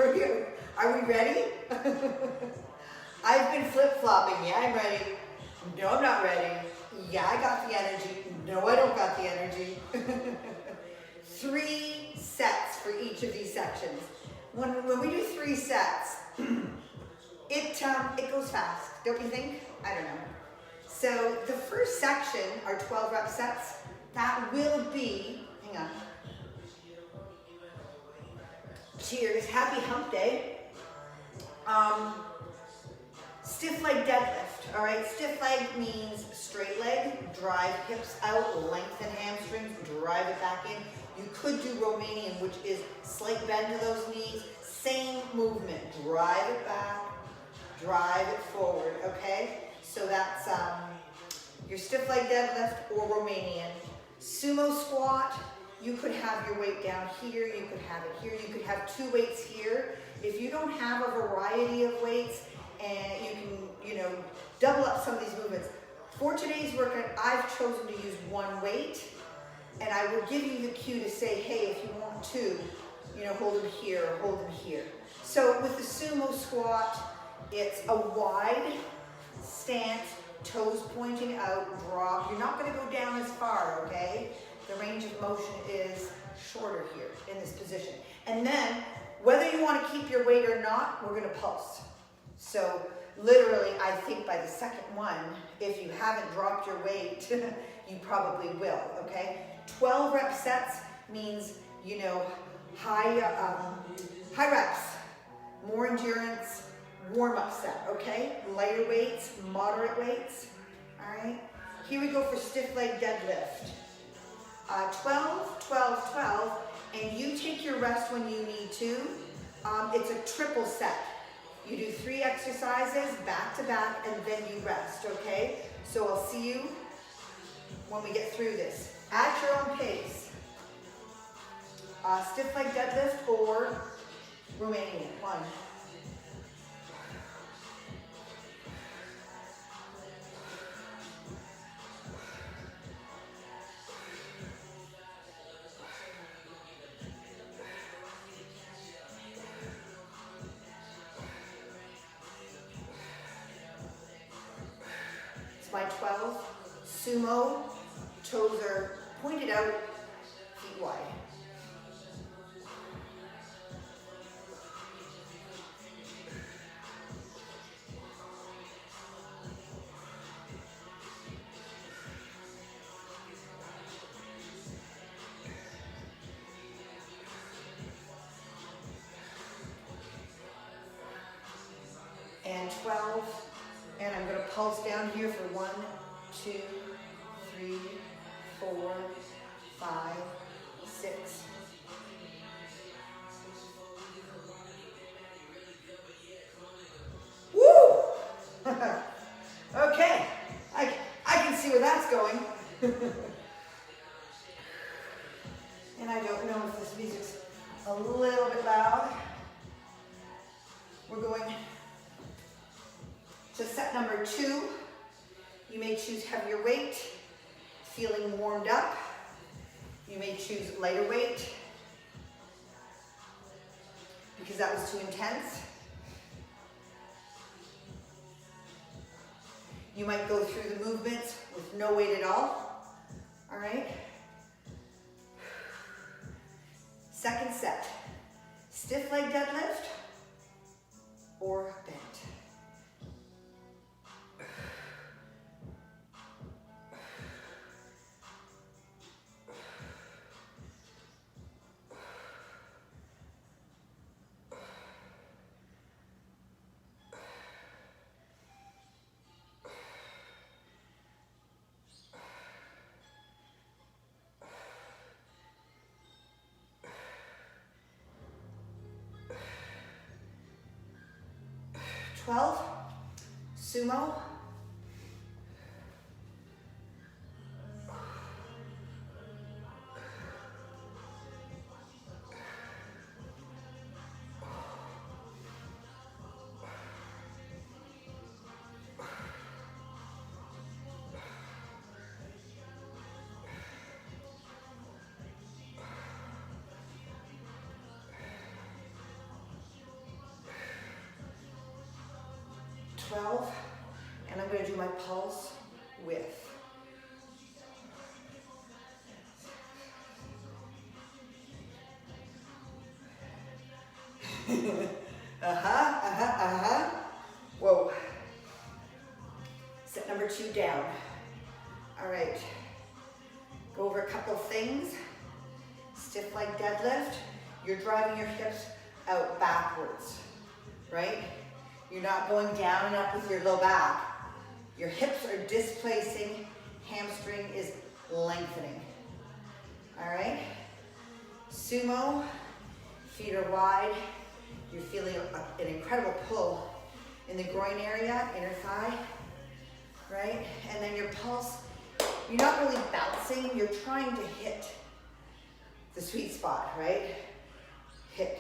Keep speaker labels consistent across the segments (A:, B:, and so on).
A: workout. Are we ready? I've been flip-flopping. Yeah, I'm ready. No, I'm not ready. Yeah, I got the energy. No, I don't got the energy. 3 sets for each of these sections. When we do 3 sets, it goes fast, don't you think? I don't know. So the first section, our 12 rep sets, that will be, hang on. Cheers, happy hump day. Stiff leg deadlift, all right? Stiff leg means straight leg, drive hips out, lengthen hamstrings, drive it back in. You could do Romanian, which is slight bend to those knees, same movement, drive it back, drive it forward, okay? So that's your stiff leg deadlift or Romanian. Sumo squat, you could have your weight down here, you could have it here, you could have 2 weights here. If you don't have a variety of weights, and you can, double up some of these movements. For today's workout, I've chosen to use 1 weight, and I will give you the cue to say, hey, if you want to, hold them here or hold them here. So with the sumo squat, it's a wide stance, toes pointing out, drop. You're not going to go down as far, okay? The range of motion is shorter here in this position. And then, whether you want to keep your weight or not, we're going to pulse. So literally, I think by the second one, if you haven't dropped your weight, you probably will, okay? 12 rep sets means, high reps, more endurance, warm-up set, okay? Lighter weights, moderate weights, all right? Here we go for stiff leg deadlift. 12, 12, 12, and you take your rest when you need to. It's a triple set. You do 3 exercises back to back, and then you rest, okay? So I'll see you when we get through this. At your own pace. Stiff leg deadlift or Romanian. 1. My 12, sumo, toes are pointed out, feet wide. And 12. And I'm going to pulse down here for 1, 2, 3, 4, 5, 6. Woo! Okay, I can see where that's going. And I don't know if this music's a little bit loud. We're going to set number 2. You may choose heavier weight, feeling warmed up. You may choose lighter weight because that was too intense. You might go through the movements with no weight at all. All right. Second set, stiff leg deadlift or bent. Sumo. 12, and I'm going to do my pulse with. Whoa. Set number 2 down. All right. Go over a couple of things. Stiff leg deadlift. You're driving your hips out backwards, right? You're not going down and up with your low back. Your hips are displacing. Hamstring is lengthening. All right? Sumo. Feet are wide. You're feeling an incredible pull in the groin area, inner thigh, right? And then your pulse, you're not really bouncing, you're trying to hit the sweet spot, right? Hit,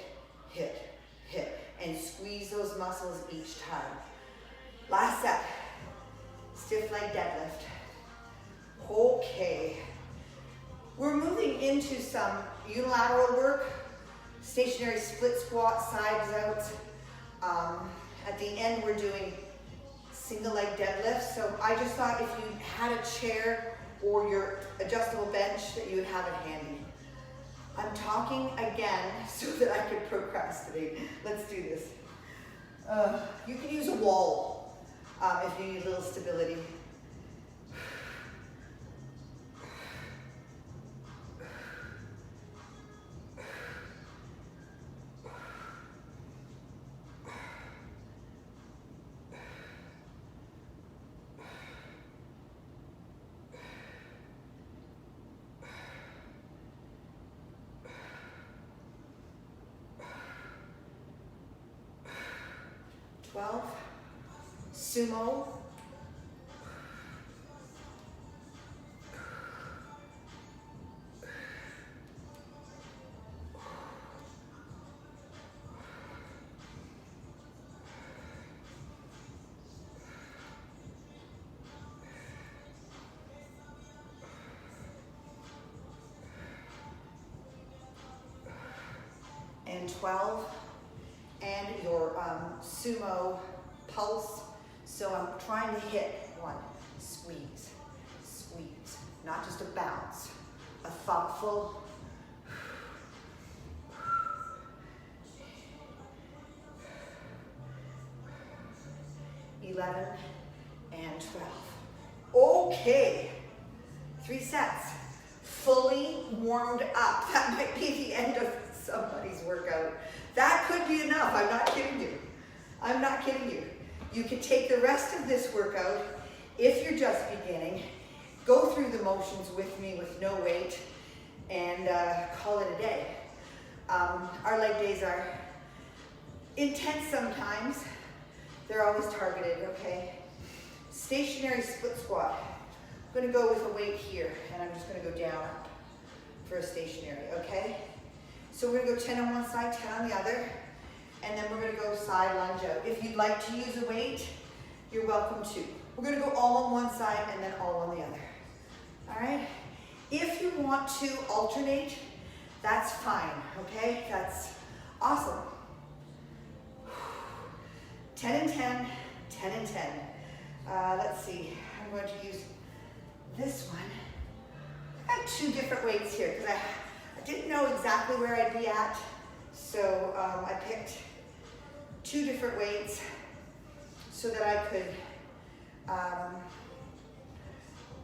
A: hit, hit, and squeeze those muscles each time. Last set, stiff leg deadlift. Okay. We're moving into some unilateral work, stationary split squat, sides out. At the end, we're doing single leg deadlift. So I just thought if you had a chair or your adjustable bench that you would have it handy. I'm talking again so that I could procrastinate. Let's do this. You can use a wall if you need a little stability. Sumo. And 12. And your Sumo Pulse. So I'm trying to hit 1, squeeze, squeeze, not just a bounce, a thoughtful. 11 and 12. Okay, 3 sets, fully warmed up. That might be the end of somebody's workout. That could be enough, I'm not kidding you. I'm not kidding you. You can take the rest of this workout, if you're just beginning, go through the motions with me with no weight, and call it a day. Our leg days are intense sometimes. They're always targeted, okay? Stationary split squat. I'm gonna go with a weight here, and I'm just gonna go down up for a stationary, okay? So we're gonna go 10 on one side, 10 on the other. And then we're gonna go side lunge out. If you'd like to use a weight, you're welcome to. We're gonna go all on one side and then all on the other. All right? If you want to alternate, that's fine, okay? That's awesome. 10 and 10, 10 and 10. Let's see, I'm going to use this one. I have 2 different weights here because I didn't know exactly where I'd be at. So I picked 2 different weights so that I could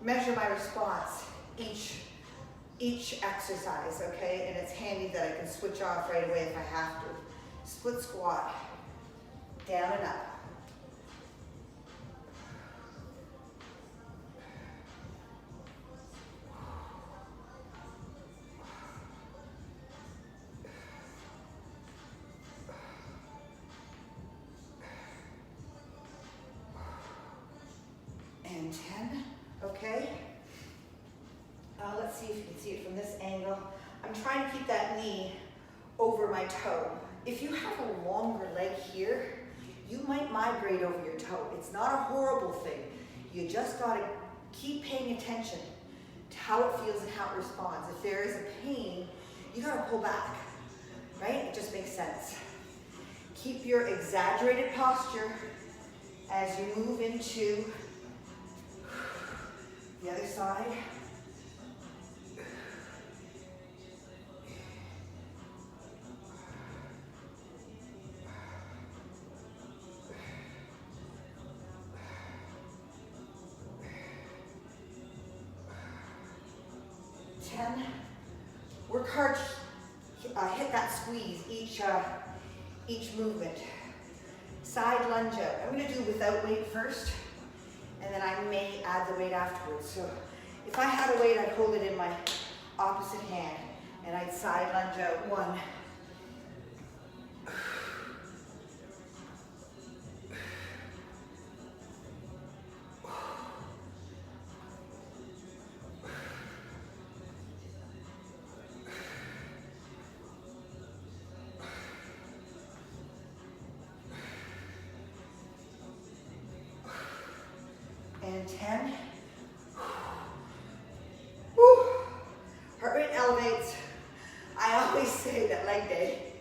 A: measure my response each exercise, okay? And it's handy that I can switch off right away if I have to. Split squat, down and up. And 10, okay? Let's see if you can see it from this angle. I'm trying to keep that knee over my toe. If you have a longer leg here, you might migrate over your toe. It's not a horrible thing. You just gotta keep paying attention to how it feels and how it responds. If there is a pain, you gotta pull back, right? It just makes sense. Keep your exaggerated posture As you move into the other side, work hard, hit that squeeze each movement. Side lunge out. I'm going to do without weight first, and then I may add the weight afterwards. So if I had a weight, I'd hold it in my opposite hand, and I'd side lunge out. 1, and 10. Woo. Heart rate elevates. I always say that leg day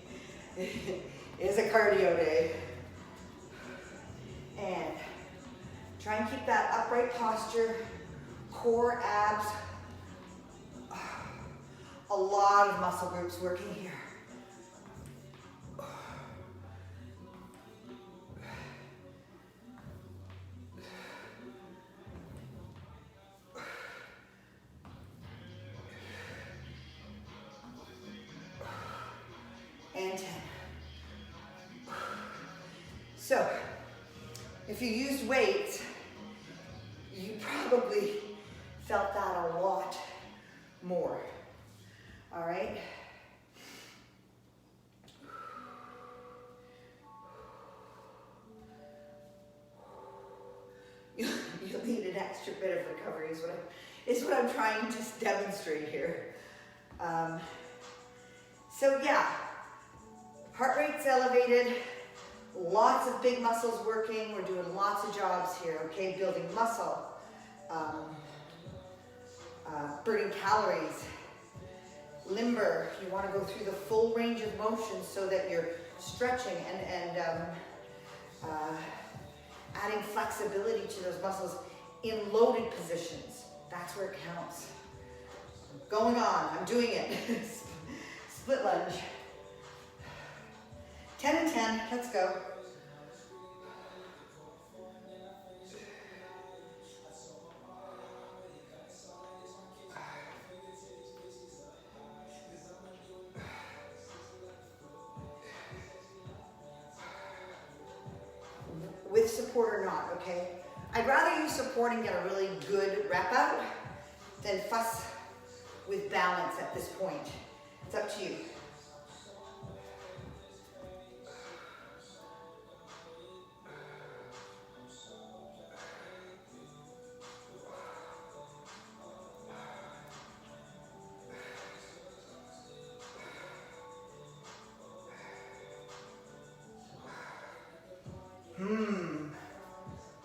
A: is a cardio day. And try and keep that upright posture, core, abs. A lot of muscle groups working here. And 10. So, if you used weights, you probably felt that a lot more. All right? You'll need an extra bit of recovery is what I'm trying to demonstrate here. So yeah, heart rate's elevated, lots of big muscles working. We're doing lots of jobs here, okay? Building muscle, burning calories, limber. You want to go through the full range of motion so that you're stretching and adding flexibility to those muscles in loaded positions. That's where it counts. Going on, I'm doing it. Split lunge. 10 and 10, let's go. With support or not, okay? I'd rather use support and get a really good rep out than fuss with balance at this point. It's up to you.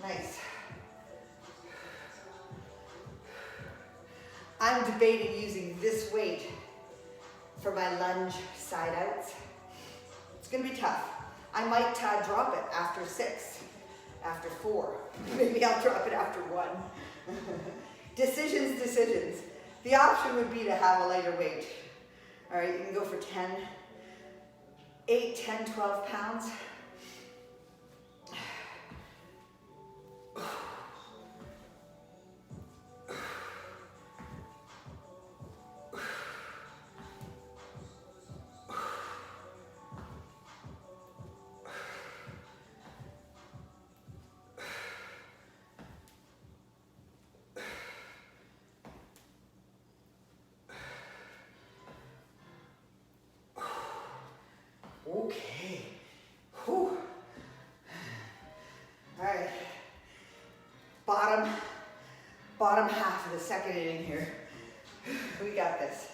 A: Nice. I'm debating using this weight for my lunge side outs. It's gonna be tough. I might drop it after 6, after 4. Maybe I'll drop it after 1. Decisions. The option would be to have a lighter weight. All right, you can go for 10, 8, 10, 12 pounds. Okay. Whew. All right. Bottom half of the second inning here. We got this.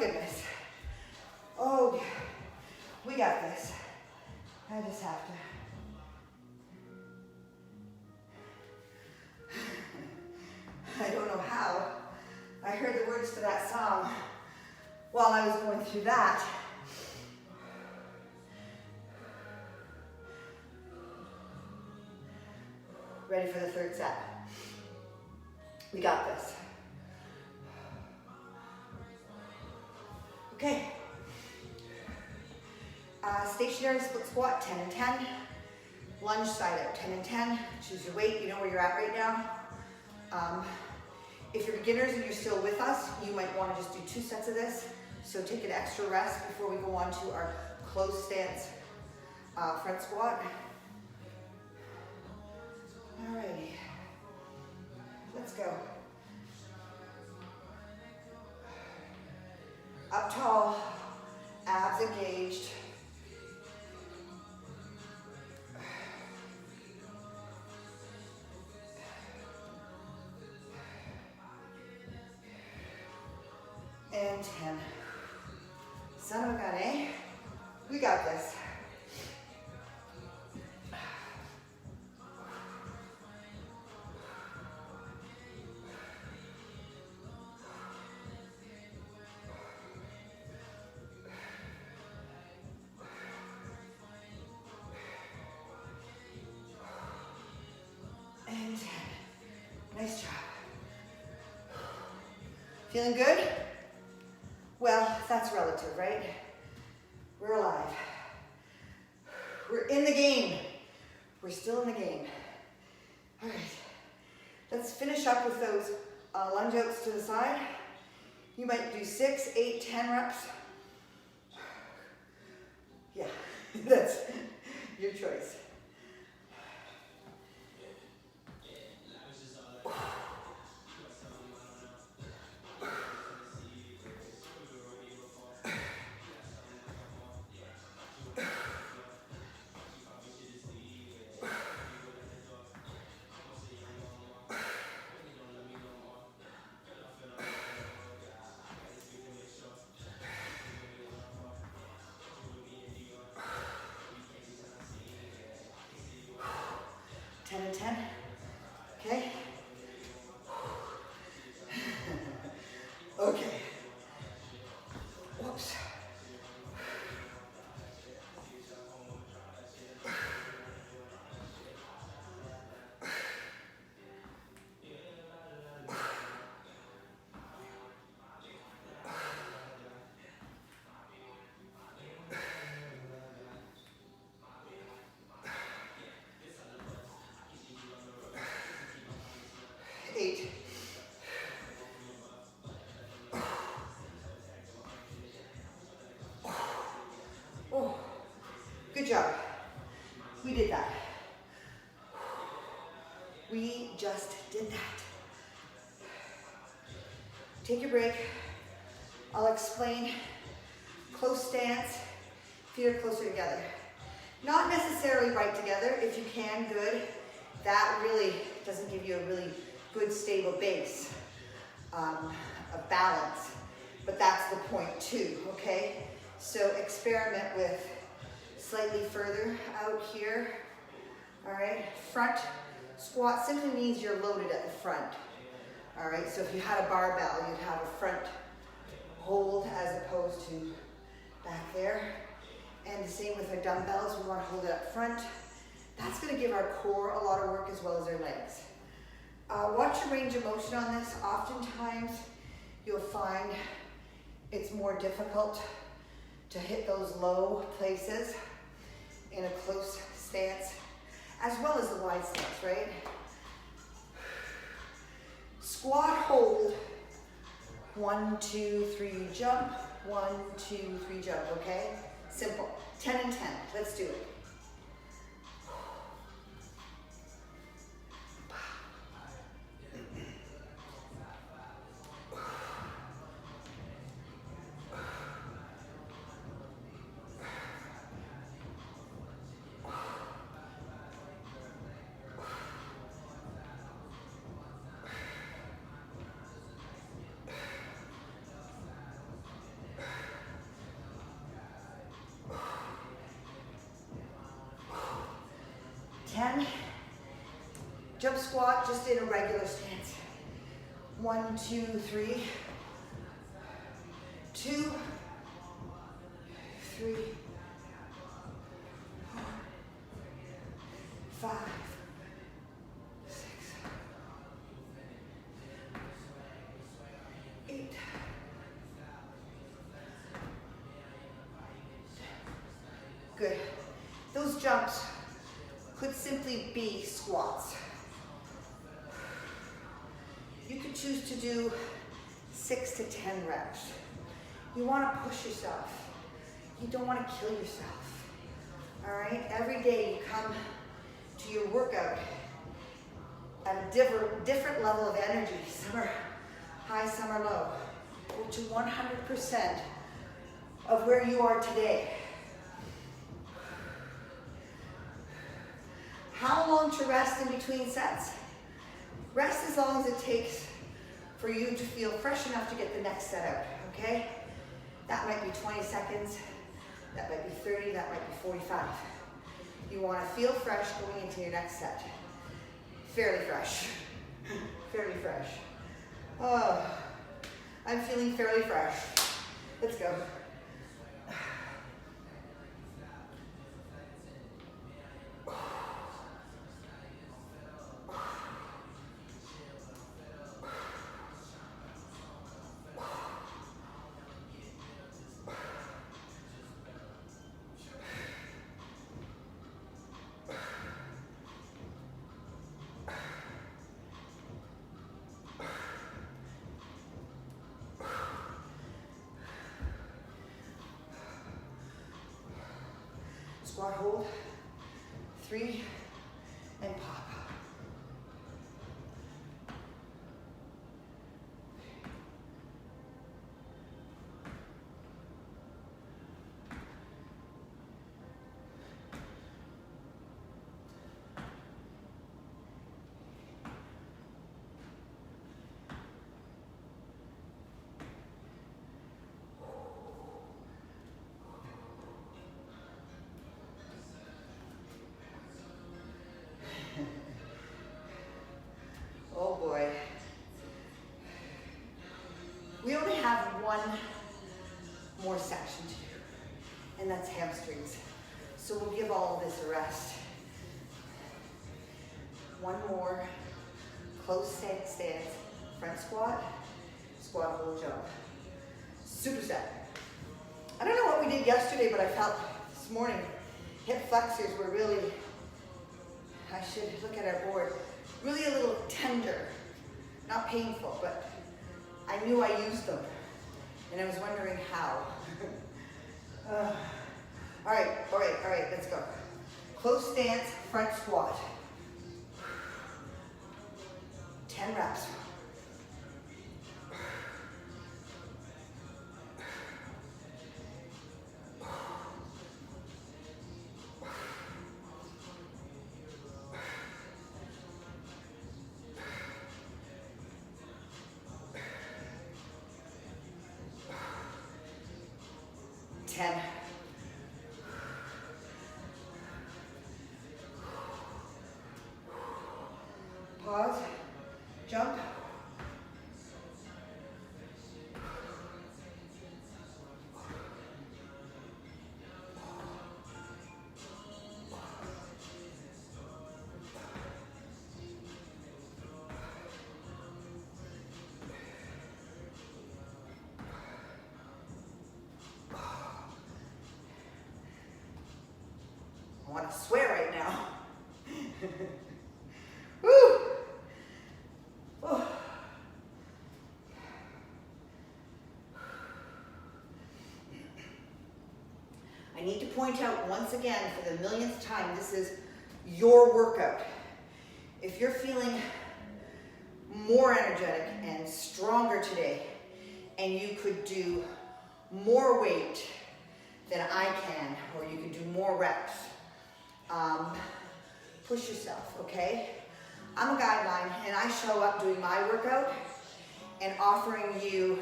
A: goodness. Oh, we got this. I just have to. I don't know how. I heard the words to that song while I was going through that. Ready for the third set. We got this. Okay. Stationary split squat, 10 and 10. Lunge side out, 10 and 10. Choose your weight, you know where you're at right now. If you're beginners and you're still with us, you might want to just do 2 sets of this. So take an extra rest before we go on to our closed stance front squat. Alrighty, let's go. Up tall, abs engaged. And 10. Son of a gun, eh? We got this. And 10. Nice job. Feeling good? Well, that's relative, right? We're alive. We're in the game. We're still in the game. All right. Let's finish up with those lunge outs to the side. You might do 6, 8, 10 reps. Yeah, that's your choice. And 10, okay? Okay. Whoops. Oh, good job. We did that. We just did that. Take your break. I'll explain. Close stance, feet are closer together. Not necessarily right together. If you can, good. That really doesn't give you a really good stable base of balance, but that's the point too, okay? So experiment with slightly further out here, all right? Front squat simply means you're loaded at the front, all right? So if you had a barbell, you'd have a front hold as opposed to back there. And the same with our dumbbells, we want to hold it up front. That's going to give our core a lot of work as well as our legs. Watch your range of motion on this. Oftentimes, you'll find it's more difficult to hit those low places in a close stance, as well as the wide stance, right? Squat, hold. 1, 2, 3, jump. 1, 2, 3, jump, okay? Simple. 10 and 10. Let's do it. squat just in a regular stance. 1, 2, 3. 2, 3, 4, 5, 6, 8. Good. Those jumps could simply be squats. You could choose to do 6 to 10 reps. You want to push yourself. You don't want to kill yourself. All right? Every day you come to your workout at a different level of energy. Some are high, some are low. Go to 100% of where you are today. How long to rest in between sets? Rest as long as it takes for you to feel fresh enough to get the next set out, okay? That might be 20 seconds, that might be 30, that might be 45. You want to feel fresh going into your next set. Fairly fresh, fairly fresh. Oh, I'm feeling fairly fresh. Let's go. Squat hold, 3, and pop. Oh boy. We only have one more section to do, and that's hamstrings. So we'll give all of this a rest. One more, close stance, front squat, squat hold jump. Superset. I don't know what we did yesterday, but I felt this morning hip flexors were really, I should look at our board, really a little tender, not painful, but I knew I used them, and I was wondering how. All right, let's go. Close stance, front squat. 10 reps. Pause, jump. I want to swear right now. Woo! Oh. I need to point out once again for the millionth time, this is your workout. If you're feeling more energetic and stronger today, and you could do more weight than I can, or you could do more reps, push yourself, okay? I'm a guideline, and I show up doing my workout and offering you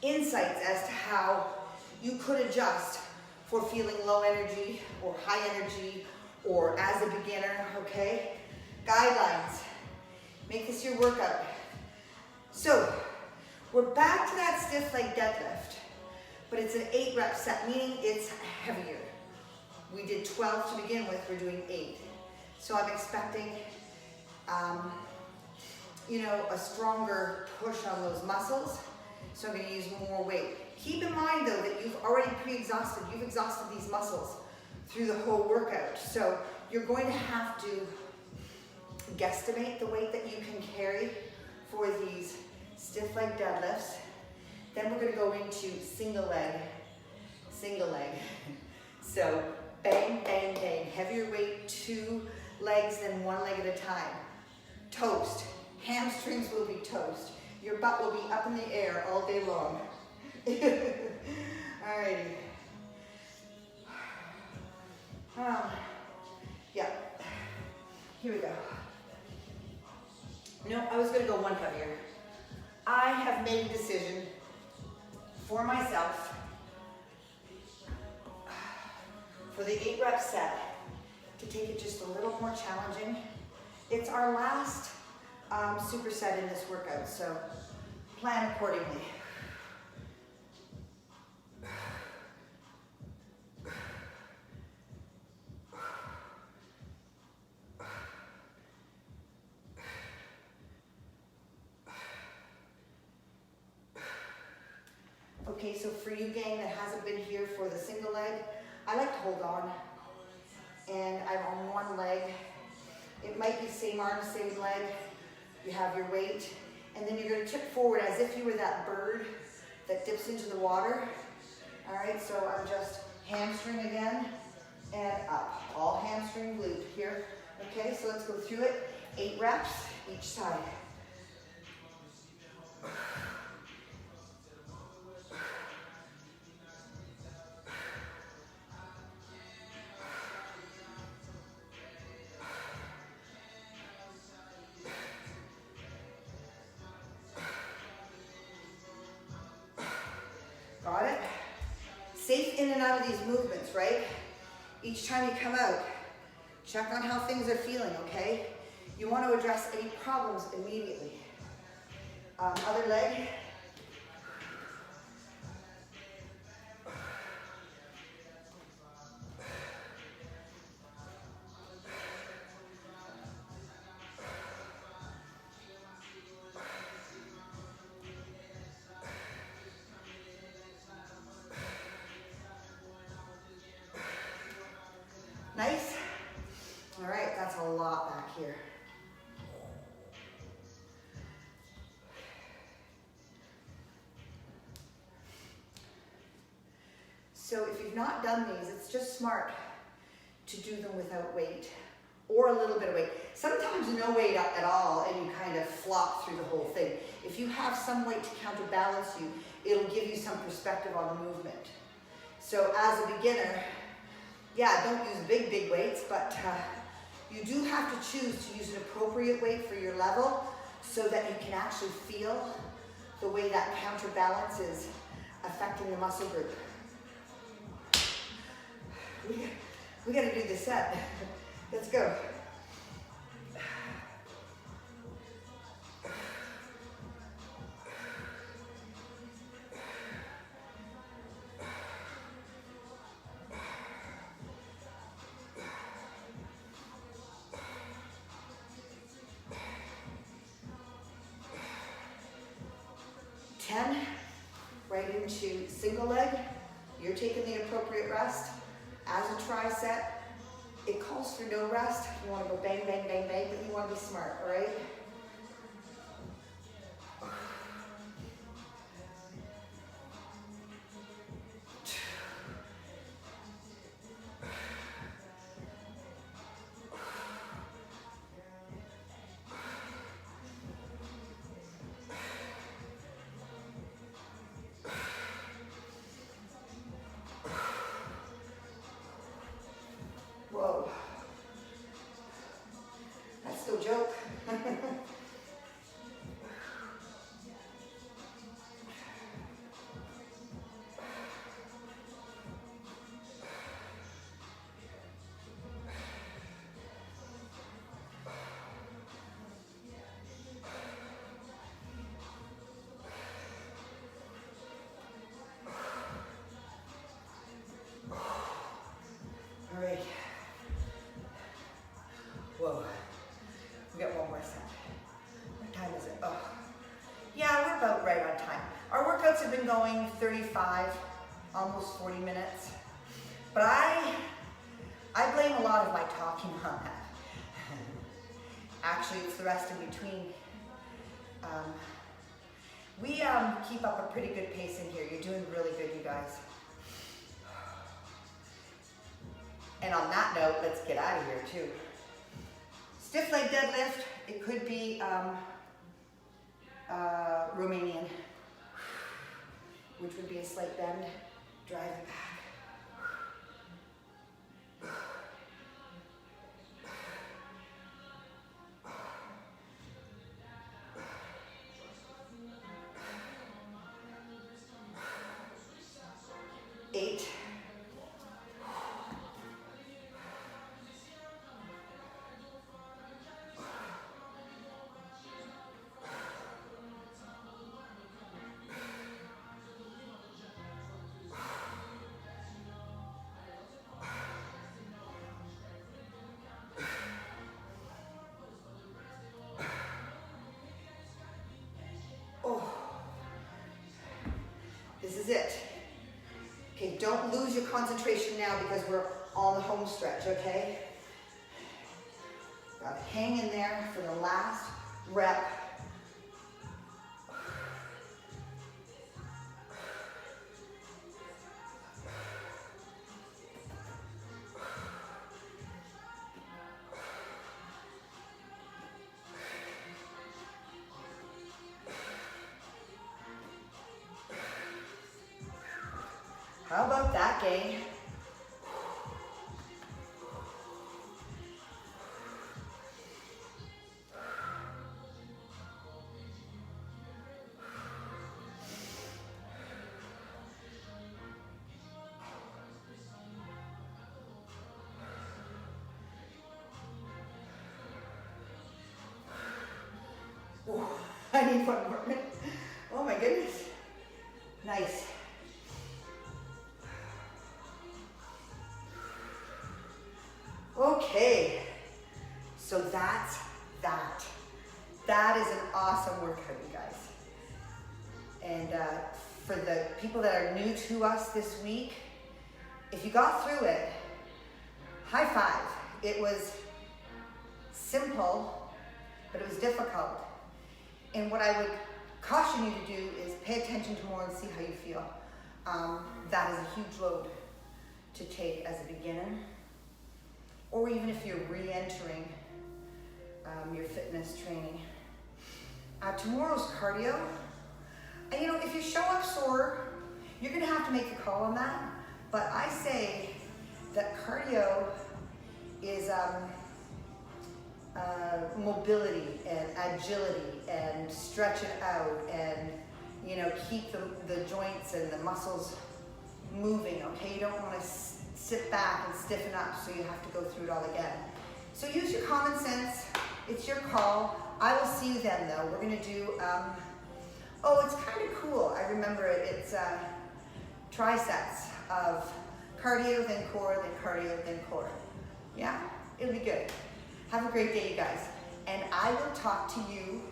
A: insights as to how you could adjust for feeling low energy or high energy or as a beginner, okay? Guidelines. Make this your workout. So, we're back to that stiff leg deadlift, but it's an 8 rep set, meaning it's heavier. We did 12 to begin with, we're doing 8. So I'm expecting, you know, a stronger push on those muscles. So I'm gonna use more weight. Keep in mind though that you've already pre-exhausted, you've exhausted these muscles through the whole workout. So you're going to have to guesstimate the weight that you can carry for these stiff leg deadlifts. Then we're gonna go into single leg. So bang, bang, bang, heavier weight, 2 legs than 1 leg at a time. Toast, hamstrings will be toast. Your butt will be up in the air all day long. Alrighty. Yeah, here we go. No, I was gonna go 1 heavier. I have made a decision for myself for the 8 rep set to take it just a little more challenging. It's our last superset in this workout, so plan accordingly. Okay, so for you gang that hasn't been here for the single leg, I like to hold on, and I'm on 1 leg. It might be same arm, same leg. You have your weight, and then you're gonna tip forward as if you were that bird that dips into the water. All right, so I'm just hamstring again, and up. All hamstring glute here. Okay, so let's go through it. 8 reps each side. Got it? Safe in and out of these movements, right? Each time you come out, check on how things are feeling, okay? You want to address any problems immediately. Other leg. Nice. All right, that's a lot back here. So if you've not done these, it's just smart to do them without weight or a little bit of weight. Sometimes no weight at all and you kind of flop through the whole thing. If you have some weight to counterbalance you, it'll give you some perspective on the movement. So as a beginner, yeah, don't use big weights, but you do have to choose to use an appropriate weight for your level so that you can actually feel the way that counterbalance is affecting the muscle group. We gotta do this set. Let's go. Right into single leg. You're taking the appropriate rest. As a tricep, it calls for no rest. You want to go bang, bang, bang, bang, but you want to be smart, all right? Whoa. That's no joke. been going 35, almost 40 minutes. But I blame a lot of my talking on that. Actually, it's the rest in between. We keep up a pretty good pace in here. You're doing really good, you guys. And on that note, let's get out of here too. Stiff leg deadlift, it could be Romanian, which would be a slight bend, drive it back. 8. This is it. Okay, don't lose your concentration now because we're on the home stretch, okay? Gotta hang in there for the last rep. How about that, gang? Oh, I need one more minute. Oh my goodness. Nice. Okay, so that's that. That is an awesome workout, you guys. And for the people that are new to us this week, if you got through it, high five. It was simple, but it was difficult. And what I would caution you to do is pay attention to more and see how you feel. That is a huge load to take as a beginner, or even if you're re-entering your fitness training. Tomorrow's cardio, and you know, if you show up sore, you're gonna have to make a call on that, but I say that cardio is mobility and agility and stretch it out and, you know, keep the joints and the muscles moving, okay? You don't want to sit back and stiffen up so you have to go through it all again. So use your common sense. It's your call. I will see you then, though. We're going to do, oh, it's kind of cool. I remember it. It's trisets of cardio, then core, then cardio, then core. Yeah? It'll be good. Have a great day, you guys. And I will talk to you